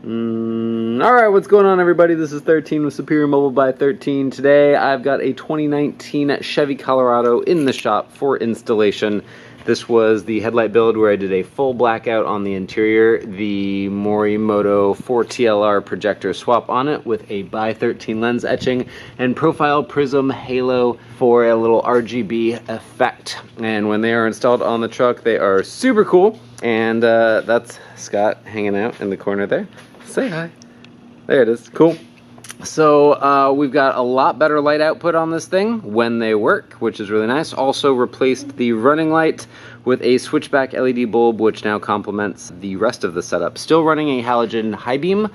Alright, what's going on everybody? This is 13 with Superior Mobile by 13. Today I've got a 2019 Chevy Colorado in the shop for installation. This was the headlight build where I did a full blackout on the interior, the Morimoto 4TLR projector swap on it with a ByThirteen lens etching and profile prism halo for a little RGB effect. And when they are installed on the truck, they are super cool. And that's Scott hanging out in the corner there. Say hi. There it is. Cool. So we've got a lot better light output on this thing when they work, which is really nice. Also replaced the running light with a switchback LED bulb, which now complements the rest of the setup. Still running a halogen high beam.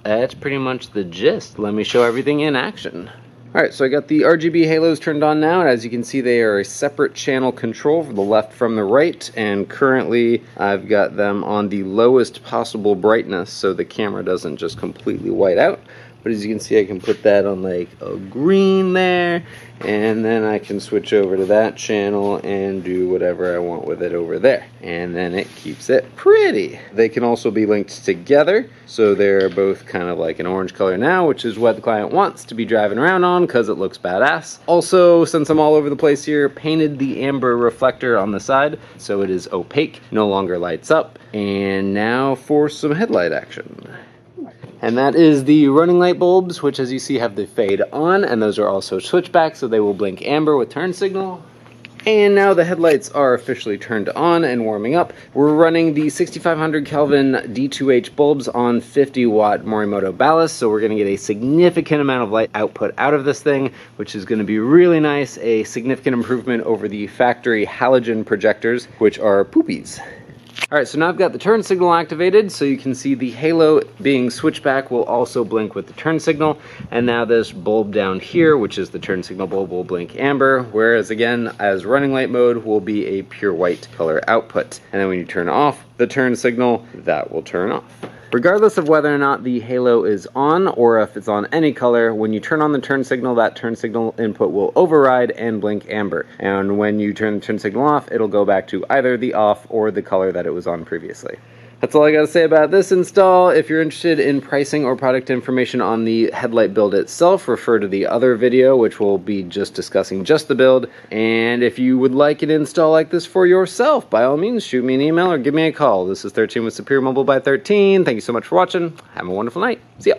That's pretty much the gist. Let me show everything in action. Alright, so I got the RGB halos turned on now, and as you can see they are a separate channel control for the left from the right, and currently I've got them on the lowest possible brightness so the camera doesn't just completely white out. But as you can see, I can put that on like a green there, and then I can switch over to that channel and do whatever I want with it over there. And then it keeps it pretty. They can also be linked together, so they're both kind of like an orange color now, which is what the client wants to be driving around on because it looks badass. Also, since I'm all over the place here, painted the amber reflector on the side so it is opaque, no longer lights up. And now for some headlight action. And that is the running light bulbs, which as you see have the fade on, and those are also switchback, so they will blink amber with turn signal. And now the headlights are officially turned on and warming up. We're running the 6500 Kelvin D2H bulbs on 50 watt Morimoto ballast, so we're going to get a significant amount of light output out of this thing, which is going to be really nice, a significant improvement over the factory halogen projectors, which are poopies. Alright, so now I've got the turn signal activated, so you can see the halo being switchback will also blink with the turn signal, and now this bulb down here, which is the turn signal bulb, will blink amber, whereas again, as running light mode, will be a pure white color output. And then when you turn off the turn signal, that will turn off. Regardless of whether or not the halo is on or if it's on any color, when you turn on the turn signal, that turn signal input will override and blink amber. And when you turn the turn signal off, it'll go back to either the off or the color that it was on previously. That's all I gotta say about this install. If you're interested in pricing or product information on the headlight build itself, refer to the other video, which will be just discussing just the build. And if you would like an install like this for yourself, by all means, shoot me an email or give me a call. This is 13 with Superior Mobile by 13. Thank you so much for watching. Have a wonderful night. See ya.